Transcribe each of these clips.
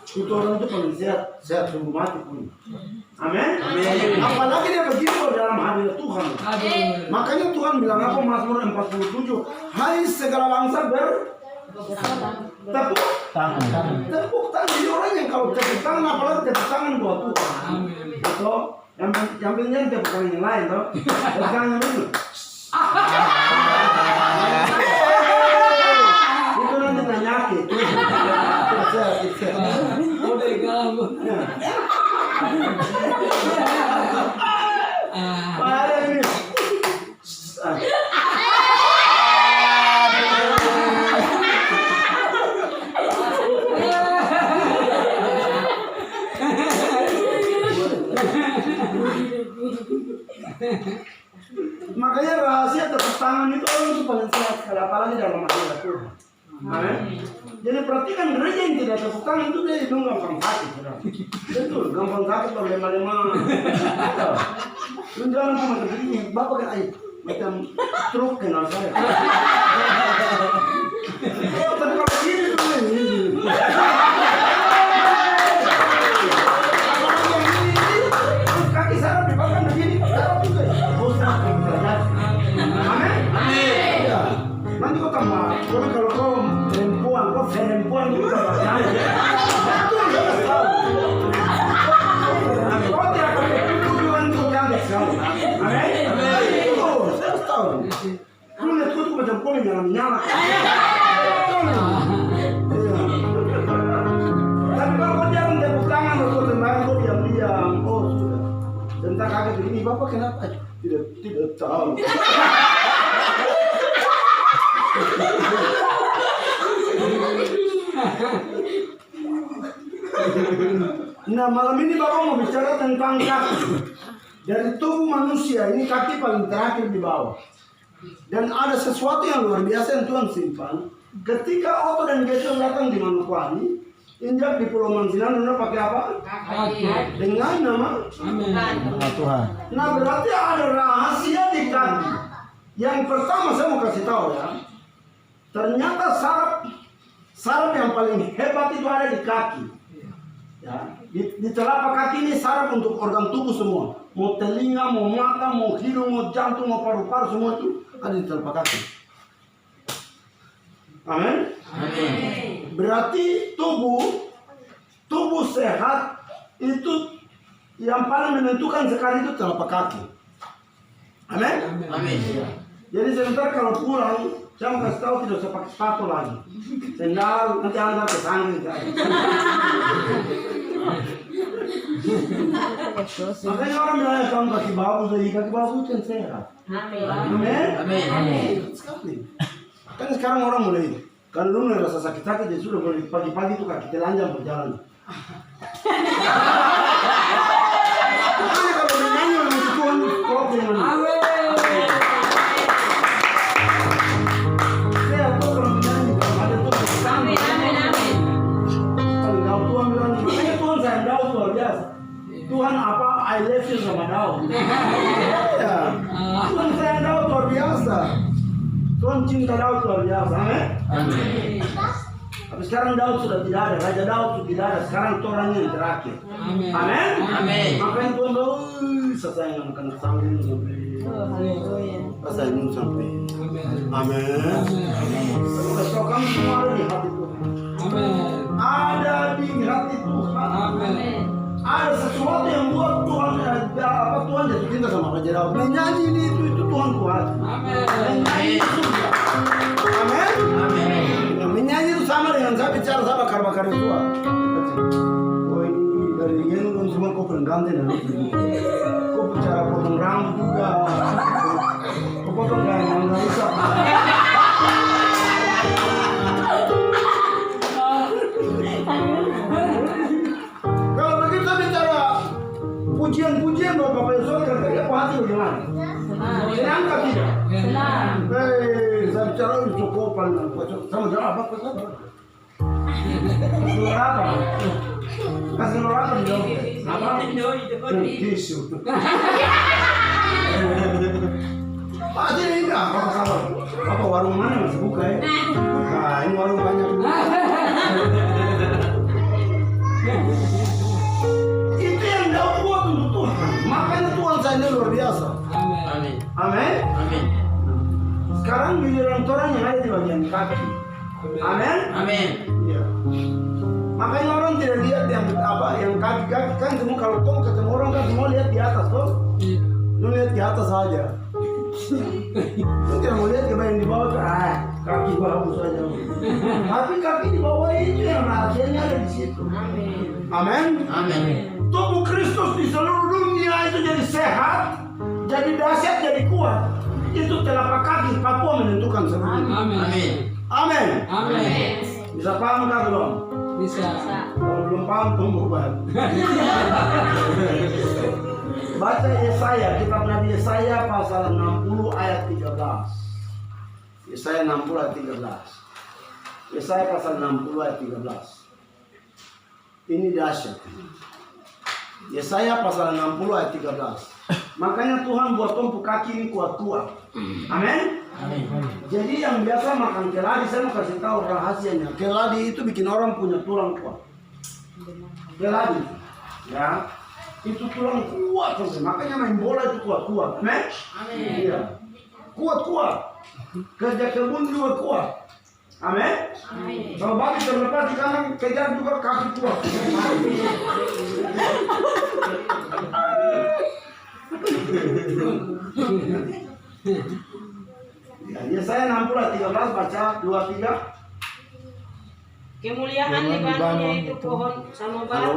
itu orang itu paling sehat sungguh mati pun. Amin. Apalagi dia begitu dalam hadirat Tuhan. Makanya Tuhan bilang apa Mazmur 47, hai segala bangsa tepuk tangan. Jadi orang yang kalau tepuk tangan, apalagi tepuk tangan buat Tuhan. Itu yang penting tepuk tangan yang lain toh. Tepuk tangan yang dulu. Itu nanti penyakit. Makanya rahasia tepuk tangan itu orang itu paling sehat sekali, apalagi dalam hadirat Tuhan. Amin. Jadi perhatikan gereja yang tidak tepuk tangan itu dia hidung gampang sakit. Betul, gampang sakit kalau lema-lema. Jangan cuma begini, bapak kan air macam truk kenal saya. Tapi kalau begini tuh ini. Kaki sarap dipakai begini, sarap juga. Amin. Ya. Nanti kau tambah, kalau kau perempuan itu tambah nyanyi. Betul, betul. Kau tidak pakai tujuan untuk cantik sekali. Amin. Betul, saya tahu. Lu lihat tuh macam kau nyala-nyala. Tapi kalau kau jangan tepuk tangan atau sembahyang kau diam-diam, oh sudah. Tentang kaget begini, bapak kenapa? Tidak tahu. Nah malam ini bapak mau bicara tentang kaki. Dari tubuh manusia ini kaki paling terakhir di bawah. Dan ada sesuatu yang luar biasa yang Tuhan simpan. Ketika Otto dan Geshem datang di Manokwari, injak di Pulau Mansinan, udah pakai apa? Kaki. Dengan nama Tuhan. Nah berarti ada rahasia di kaki. Yang pertama saya mau kasih tahu ya. Ternyata saraf yang paling hebat itu ada di kaki. Ya, di telapak kaki ini saraf untuk organ tubuh semua. Mau telinga, mau mata, mau hidung, mau jantung, mau paru-paru, semua itu ada di telapak kaki. Amin. Berarti tubuh sehat itu yang paling menentukan sekali itu telapak kaki. Amin. Ya. Jadi sebentar kalau pulang, saya mau kasih tahu tidak usah pakai sepatu lagi. Sendal, nanti anda kesana. Makanya orang bilang kamu kaki bagus, kaki bagus kan sehat. Amin. Sekali. Kan sekarang orang mulai, kalau dulu rasa sakit-sakit, dia sudah boleh pagi-pagi itu kaki telanjang berjalan. Makanya kalau bernyanyi orang itu Tuhan, kau dengan Tuhan apa? I love you sama Daud. Ya. Tuhan sayang Daud luar biasa. Tuhan cinta Daud luar biasa. Amin. Tapi sekarang Daud sudah tidak ada. Raja Daud sudah tidak ada. Sekarang itu orangnya yang terakhir. Amin. Makanya Tuhan saya sayang akan sampai sampai. Saya ingin sampai. Amin. Semoga kamu semua ada di hati Tuhan. Ada di hati Tuhan. Amin. Ada sesuatu yang buat Tuhan Tuhan jatuh cinta sama Raja Daud. Menyanyi ini itu Tuhan kuat. Menyanyi itu surga. Amin. Menyanyi itu sama dengan saya bicara sama bakar-bakar itu. Oh ini dari Yenun semua kau pengganti dan kau bicara potong rambut juga. Kau potong kain yang nggak bisa. Pujian buat Bapak Yosua kira-kira apa hati bagaimana? Senang kan tidak? Senang. Saya bicara itu cukup paling sama jawab apa? Kasih apa? Kasih apa di dalam? Apa? Tisu. Pasti ini enggak apa kabar? Apa warung mana masih buka ya? Nah ini warung banyak. kaki. Amin. Amin. Iya. Makanya orang tidak lihat yang kaki kan semua kalau kamu ketemu orang kan semua lihat di atas tuh. Lu lihat di atas saja. Lu tidak mau lihat yang di bawah kaki bagus saja. Tapi kaki di bawah itu yang rahasianya ada di situ. Amin. Amin. Tubuh Kristus di seluruh dunia itu jadi sehat, jadi dahsyat, jadi kuat. Itu telapak kaki Papua menentukan semuanya. Amin. Amin. Amin. Bisa paham kan belum? Bisa. Kalau belum paham tunggu banget. Baca Yesaya, kitab Nabi Yesaya pasal 60 ayat 13. Yesaya 60 ayat 13. Yesaya pasal 60 ayat 13. Ini dahsyat. Yesaya pasal 60 ayat 13. Makanya Tuhan buat tumpu kaki ini kuat-kuat. Amin. Amin. Jadi yang biasa makan keladi, saya mau kasih tahu rahasianya. Keladi itu bikin orang punya tulang kuat. Keladi, ya, itu tulang kuat terus. Makanya main bola itu kuat-kuat. Amin. Iya. Kuat-kuat. Kerja kebun juga kuat. Amin. Kalau babi terlepas di kanan, kejar juga kaki kuat. Ya, Yesaya 60 ayat 13 baca 2-3. Kemuliaan Libanon yaitu pohon samobar,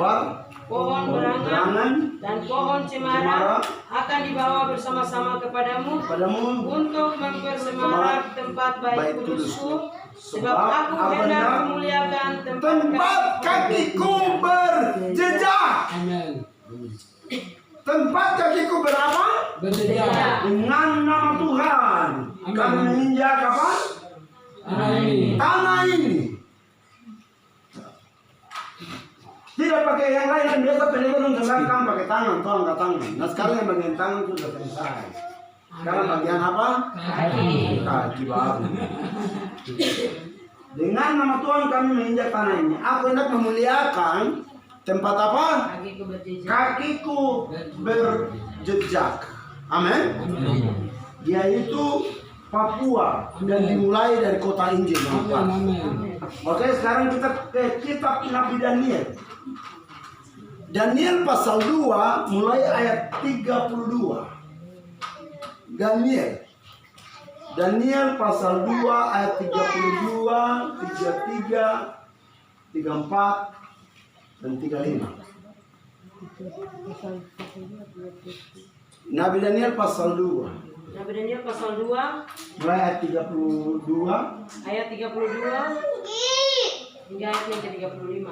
pohon berangan, dan pohon cemara akan dibawa bersama-sama kepadamu untuk mempersemarak tempat bait kudusku, sebab aku hendak memuliakan tempat kakiku berjejak. Amin. Tempat kakiku berapa? Berjejak. Dengan nama Tuhan. Kami menginjak apa? Tanah ini. Tidak pakai yang lain, kan biasa pendekatan kan pakai tangan, tuh angkat tangan. Nah sekarang yang bagian tangan itu sudah selesai. Sekarang bagian apa? Kaki baru. Dengan nama Tuhan kami menginjak tanah ini. Aku hendak memuliakan tempat apa? Kakiku berjejak. Amin. Yaitu Papua dan dimulai dari kota Injil. Oke, sekarang kita ke kitab Nabi Daniel. Daniel pasal 2 mulai ayat 32. Daniel pasal 2 ayat 32, 33, 34 dan 35. Nabi Daniel pasal 2. Nabi Daniel pasal 2 Mulai ayat 32 ayat 32 hingga ayat yang ke-35.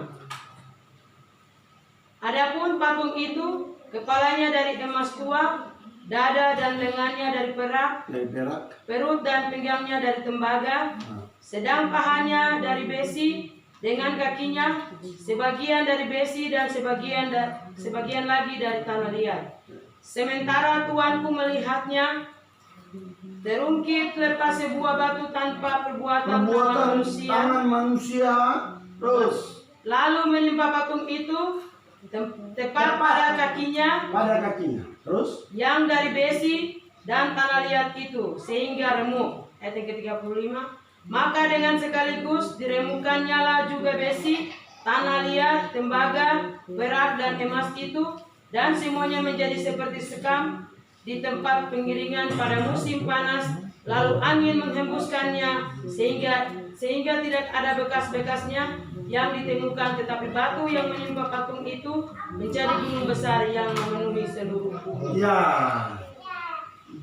Adapun patung itu kepalanya dari emas tua, dada dan lengannya dari perak, perut dan pinggangnya dari tembaga, sedang pahanya dari besi, dengan kakinya sebagian dari besi dan sebagian lagi dari tanah liat. Sementara tuanku melihatnya, terungkit lepas sebuah batu tanpa perbuatan tangan manusia, terus lalu menimpa patung itu tepat pada kakinya, terus yang dari besi dan tanah liat itu, sehingga remuk. Ayat ke-35. Maka dengan sekaligus diremukkannya lah juga besi, tanah liat, tembaga, perak dan emas itu, dan semuanya menjadi seperti sekam di tempat penggiringan pada musim panas. Lalu angin menghembuskannya sehingga tidak ada bekas-bekasnya yang ditemukan, tetapi batu yang menimpa patung itu menjadi gunung besar yang memenuhi seluruh bumi. Ya,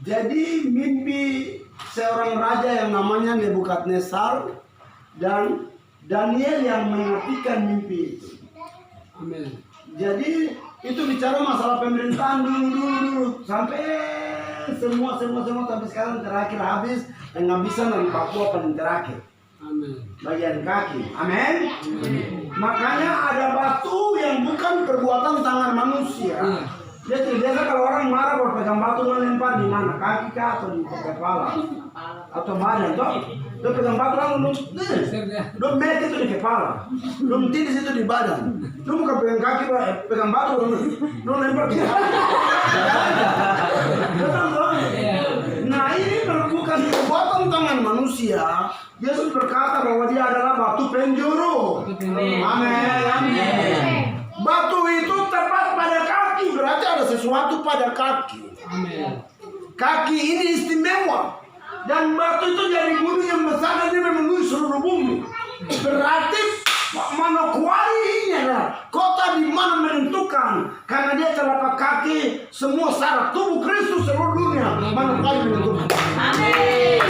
jadi mimpi seorang raja yang namanya Nebukadnezar dan Daniel yang mengartikan mimpi itu. Amin. Jadi itu bicara masalah pemerintahan dulu sampai semua sampai sekarang terakhir habis dengan bisa dari Papua paling terakhir. Amin. Bagian kaki. Amin. Makanya ada batu yang bukan perbuatan tangan manusia. Jadi biasa kalau orang marah baru pegang batu melempar di mana? Kaki kah atau di kepala atau badan toh? Dia pegang batu langsung lu mek itu di kepala, lu di situ di badan. Lu bukan pegang kaki, pegang batu lu lempar di kaki. Nah ini bukan dengan perbuatan tangan manusia, Yesus berkata bahwa dia adalah batu penjuru. Amin. Batu itu tepat pada kaki, berarti ada sesuatu pada kaki. Kaki ini istimewa. Dan batu itu jadi gunung yang besar dan dia memenuhi seluruh bumi. Berarti Manokwari ini adalah kota di mana menentukan, karena dia telapak kaki semua saraf tubuh Kristus seluruh dunia. Manokwari menentukan. Amin.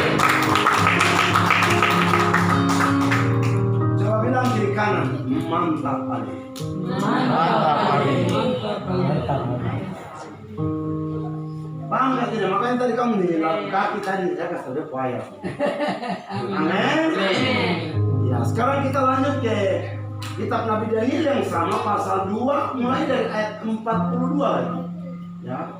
Coba bilang kiri kanan, mantap Ali. Bangga tidak, makanya tadi kamu nih kaki tadi saya kasih dia payah. Amin. Ya, sekarang kita lanjut ke kitab Nabi Daniel yang sama pasal 2 mulai dari ayat 42 lagi. Ya.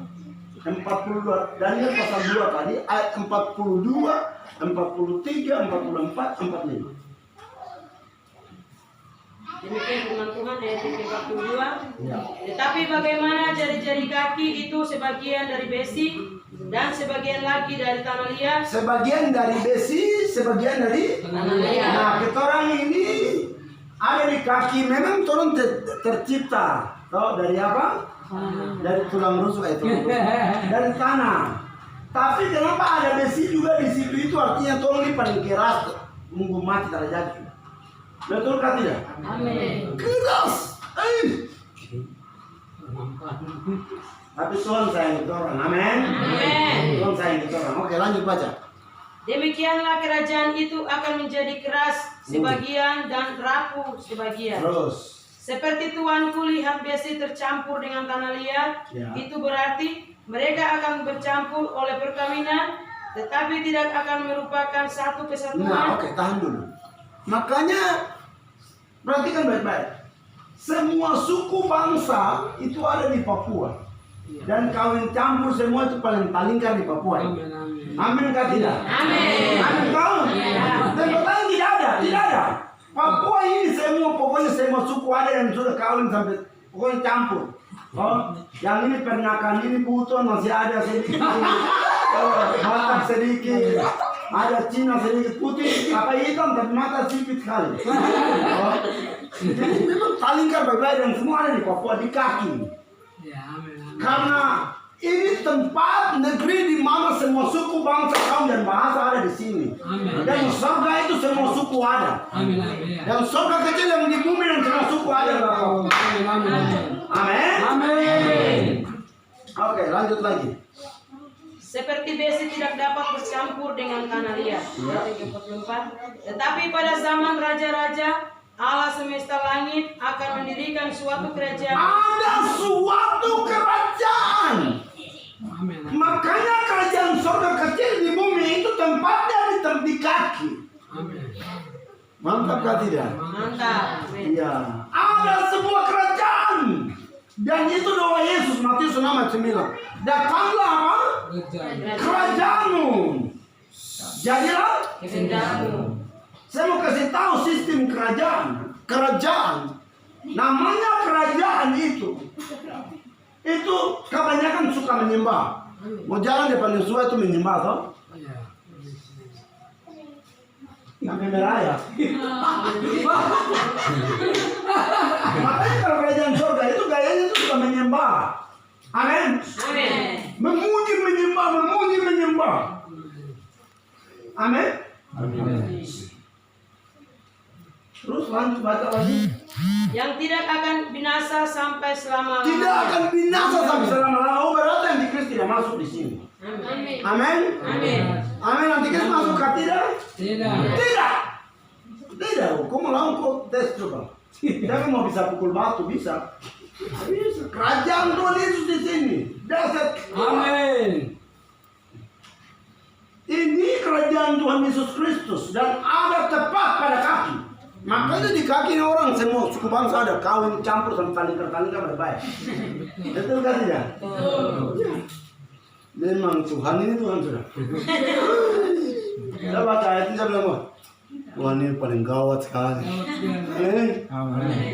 42 Daniel pasal 2 tadi ayat 42, 43, 44, 45. Demikian firman Tuhan ayat 42. Ya. Tetapi bagaimana jari-jari kaki itu sebagian dari besi dan sebagian lagi dari tanah liat. Sebagian dari besi, sebagian dari Tanah liat. Nah, kita orang ini ada di kaki, memang turun tercipta. Tahu dari apa? Dari tulang rusuk itu. Dari tanah. Tapi kenapa ada besi juga di situ? Itu artinya turun ini paling keras, nunggu mati terjadi. Betul kan tidak? Amin. Keras. Tapi Tuhan sayang kita orang. Amin. Amin. Tuhan sayang kita orang. Oke, lanjut baca. Demikianlah kerajaan itu akan menjadi keras sebagian dan rapuh sebagian. Terus. Seperti tuanku lihat besi tercampur dengan tanah liat, Ya. itu berarti mereka akan bercampur oleh perkawinan, tetapi tidak akan merupakan satu kesatuan. Nah, oke, tahan dulu. Makanya perhatikan baik-baik. Semua suku bangsa itu ada di Papua. Dan kawin campur semua itu paling kan di Papua. Amin kah tidak? Amin. Amin kau? Dan pertanyaan tidak ada. Papua ini semua, pokoknya semua suku ada yang sudah kawin sampai pokoknya campur. Oh, yang ini pernakan ini buton masih ada sedikit. Batak sedikit. Ada Cina sedikit putih, apa hitam tapi mata sipit sekali. Oh. Jadi memang talingkar baik-baik dan semua ada di Papua di kaki. Karena ini tempat negeri di mana semua suku, bangsa, kaum dan bahasa ada di sini. Dan surga itu semua suku ada. Dan surga kecil yang di bumi dan semua suku ada. Amin. Oke, lanjut lagi. Seperti besi tidak dapat bercampur dengan tanah liat. Ayat 44. Tetapi pada zaman raja-raja, Allah semesta langit akan mendirikan suatu kerajaan. Ada suatu kerajaan. Makanya kerajaan surga kecil di bumi itu tempatnya di kaki. Mantap kah tidak? Mantap. Iya. Ada sebuah kerajaan. Dan itu doa Yesus Matius 6:9. Datanglah apa? Kerajaanmu. Jadilah Kehendakmu. Saya mau kasih tahu sistem kerajaan. Kerajaan. Namanya kerajaan itu kebanyakan suka menyembah. Mau jalan depan Yosua itu menyembah toh? Sampai merah ya. Makanya kalau kerajaan surga itu gayanya itu suka menyembah. Amin. Amin. Memuji menyembah. Amin. Terus lanjut baca lagi. Yang tidak akan binasa sampai selama-lamanya. Tidak akan binasa sampai selama-lamanya. Oh, berarti antikris tidak masuk di sini. Amin. Amin. Amin. Amin. Antikris masuk kah tidak? Tidak. Tidak. Kau mau lawan kau tes coba. Jangan mau bisa pukul batu bisa. Bisa. Kerajaan Tuhan Yesus di sini. Dasar. Amin. Ini kerajaan Tuhan Yesus Kristus dan ada tepat pada kaki. Makanya di kaki orang semua suku bangsa ada kawin campur sama talingkar baik-baik. Betul kan tidak? Memang Tuhan ini Tuhan sudah. Saya baca ayat ini saya bilang, wah, Tuhan ini paling gawat sekali.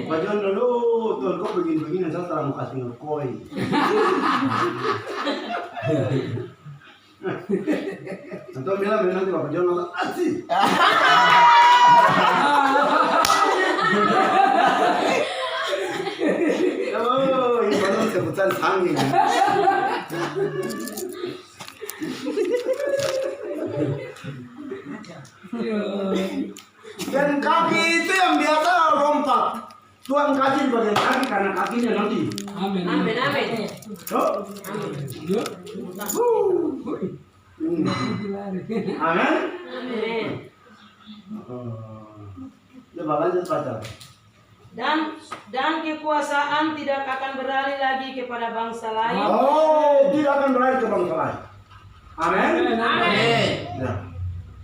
Pak John dulu, Tuhan kok begini-begini, saya sekarang mau kasih ngekoi. Antum bilang nanti Bapak John nonton asik. Oh, ini baru sebutan sanggih. Dan kaki itu yang biasa lompat. Tuhan kasih di bagian kaki karena kakinya nanti. Amin. Amin, amin. Oh. Yuk. Amin. Amin. Coba lanjut baca. Dan kekuasaan tidak akan beralih lagi kepada bangsa lain. Oh, tidak akan beralih ke bangsa lain. Amin. Amin. Ya,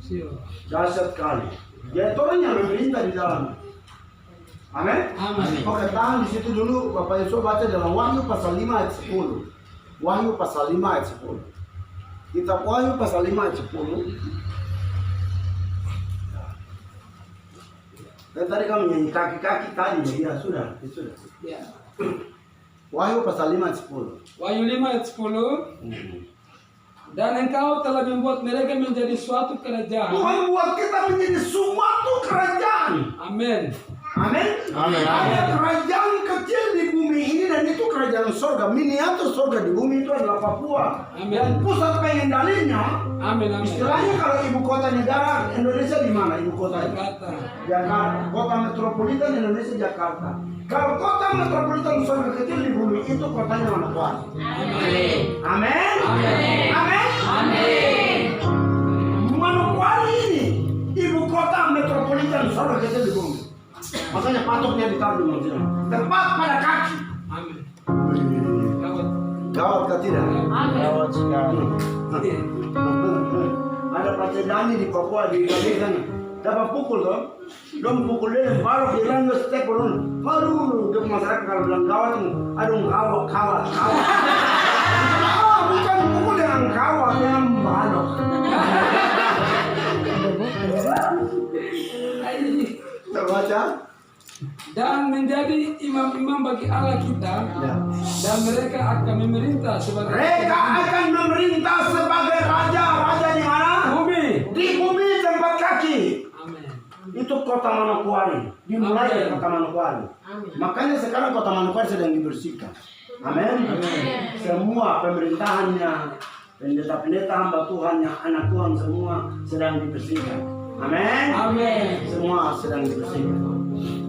Siap. dahsyat sekali. Dia itu orang yang memerintah di dalam. Amin. Amin. Oke, tahan di situ dulu. Bapak Yesus baca dalam Wahyu pasal 5 ayat 10. Wahyu pasal 5 ayat 10. Kitab Wahyu pasal 5 ayat 10. Dan tadi kamu nyanyi kaki-kaki tadi, ya sudah, ya sudah. Ya. Wahyu pasal 5 ayat 10. Wahyu 5 ayat 10. Dan engkau telah membuat mereka menjadi suatu kerajaan. Tuhan buat kita menjadi suatu kerajaan. Amin. Amin. Amin. Ada kerajaan kecil di bumi ini dan itu kerajaan surga. Miniatur surga di bumi itu adalah Papua. Amin. Dan pusat pengendaliannya, Amin. Amin. istilahnya kalau ibu kota negara Indonesia di mana ibu kotanya? Kata. Jakarta. Kota metropolitan Indonesia Jakarta. Kalau kota metropolitan surga kecil di bumi itu kotanya Manokwari. Amin. Amin. Amin. Amin. Amin. Manokwari ini ibu kota metropolitan surga kecil di bumi. Makanya patoknya ditaruh di mana? Tepat pada kaki. Amin. Gawat. Gawat ke tidak? Gawat sekali. Ada Pak Dani di Papua di Bali sana. Dapat pukul toh. Dong pukul dia baru dia bilang step turun. Baru dia masyarakat kalau bilang gawat, aduh kawat. Bukan pukul dengan kawat, dengan balok. Terbaca? Dan menjadi imam-imam bagi Allah kita. Ya. Dan mereka akan memerintah sebagai Mereka akan memerintah sebagai raja di mana? bumi. Di bumi tempat kaki. Amin. Itu kota Manokwari. Dimulai dari kota Manokwari. Amin. Makanya sekarang kota Manokwari sedang dibersihkan. Amin. Semua pemerintahannya, pendeta-pendeta hamba Tuhannya, anak Tuhan semua sedang dibersihkan. Amin. Amin. Semua sedang dibersihkan.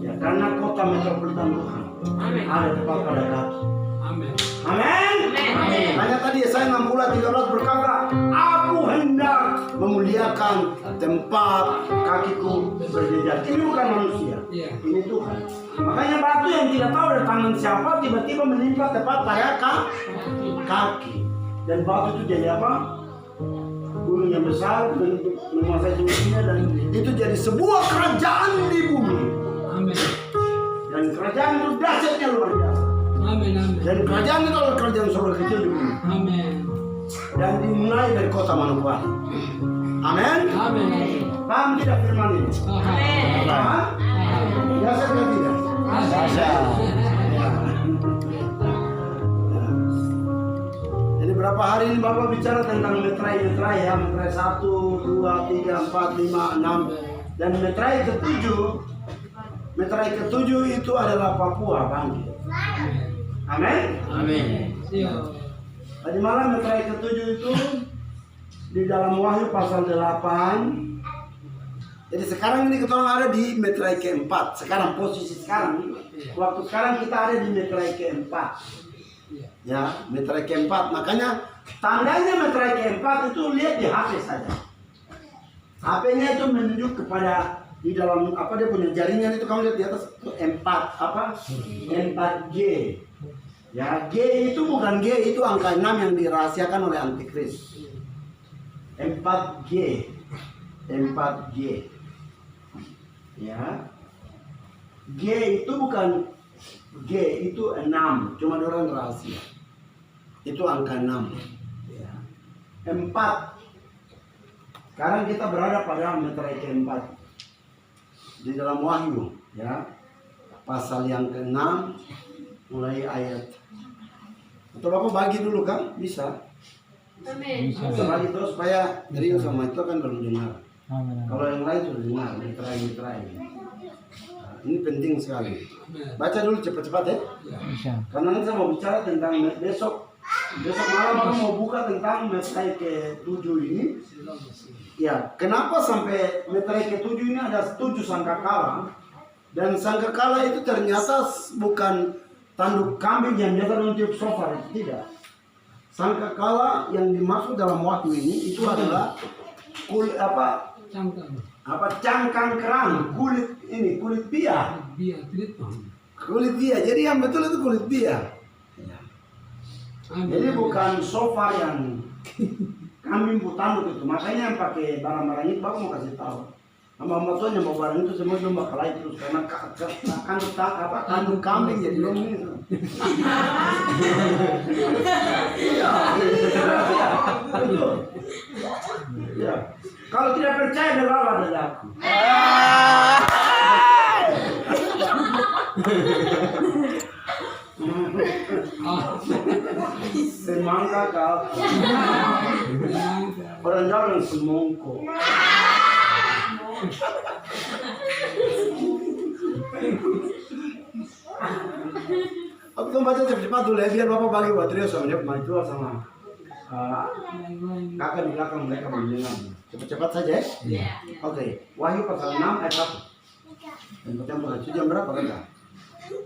Ya, karena kota metropolitan Tuhan Amin. ada tepat pada kaki. Amin. Amin. Amin. Hanya tadi Yesaya 60:13 berkata, aku hendak memuliakan tempat kakiku berjejak. Ini bukan manusia, Iya. ini Tuhan. Makanya batu yang tidak tahu dari tangan siapa tiba-tiba menimpa tepat pada kaki. Dan batu itu jadi apa? Gunung yang besar bentuk menguasai semuanya dan itu jadi sebuah kerajaan di bumi. Amin. Dan kerajaan itu dahsyatnya luar biasa. Amin. Amin. Dan kerajaan itu adalah kerajaan surga kecil di bumi. Amin. Dan dimulai dari kota Manokwari. Amin. Amin. Paham tidak firman ini? Amin. Paham? Biasa atau tidak? Dahsyat. Ya. Jadi berapa hari ini Bapak bicara tentang metrai ya, metrai 1, 2, 3, 4, 5, 6 dan metrai ke-7. Metrai ke-7 itu adalah Papua bangkit. Amin. Amin. Siap. Tadi malam metrai ke-7 itu di dalam Wahyu pasal 8. Jadi sekarang ini kita ada di metrai ke-4. Sekarang posisi sekarang, waktu sekarang kita ada di metrai ke-4. Ya, metrai ke-4. Makanya tandanya metrai ke-4 itu lihat di HP saja. HP-nya itu menunjuk kepada di dalam apa dia punya jaringan itu kamu lihat di atas itu M4 apa? M4G. Ya, G itu bukan G, itu angka 6 yang dirahasiakan oleh antikris. M4G. M4G. Ya. G itu bukan G, itu 6, cuma orang rahasia. Itu angka 6. Ya. 4. Sekarang kita berada pada metrai ke-4. Di dalam Wahyu, ya. Pasal yang ke-6 mulai ayat. Atau Bapak bagi dulu kan? Bisa. Amin. Kita bagi terus supaya Rio sama itu kan belum dengar. Amin. Kalau yang lain sudah dengar, mitra. Ini penting sekali. Baca dulu cepat-cepat ya. Bisa. Karena nanti saya mau bicara tentang besok malam aku mau buka tentang metrai ke-7 ini. Ya, kenapa sampai metrai ke-7 ini ada 7 sangkakala? Dan sangkakala itu ternyata bukan tanduk kambing yang biasa untuk shofar, itu tidak. Sangkakala yang dimaksud dalam waktu ini itu adalah cangkang kerang, kulit bia. Kulit bia. Jadi yang betul itu kulit bia. Jadi bukan shofar yang kambing putanduk itu. Makanya yang pakai barang-barang itu bapak mau kasih tahu. Hamba-hamba Tuhan yang bawa barang itu semua domba kalai terus karena kandung kambing jadi lomba itu. Iya. Betul. Ya. Kalau tidak percaya dengarlah dari aku. Semangka kau. Orang Jawa yang semongko. Aku tuh baca cepat-cepat dulu ya biar bapak bagi buat Rio sama jual sama kakak di belakang mereka mendengar. Cepat-cepat saja ya. Oke. Wahyu pasal 6 ayat 1. Dan pertama jam berapa kakak?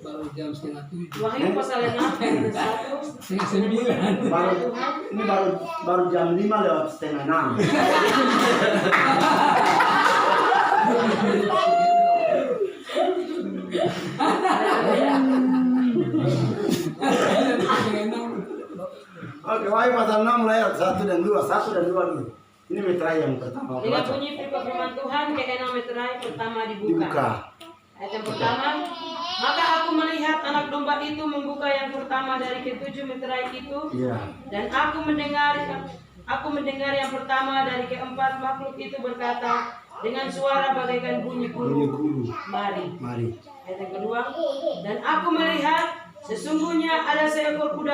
Baru jam 6:30. Wahyu pasal 6 ayat 1. 8:30. Ini baru jam 5 lewat setengah 6. Oke, Wahyu pasal 6 ayat 1 dan 2. 1 dan 2 dulu. Ini metrai yang pertama. Dengan bunyi firman Tuhan ke-6 metrai pertama dibuka. Ayat yang pertama, maka aku melihat anak domba itu membuka yang pertama dari ke-7 meterai itu, dan aku mendengar yang pertama dari ke-4 makhluk itu berkata dengan suara bagaikan bunyi guru, mari. Ayat yang kedua, dan aku melihat sesungguhnya ada seekor kuda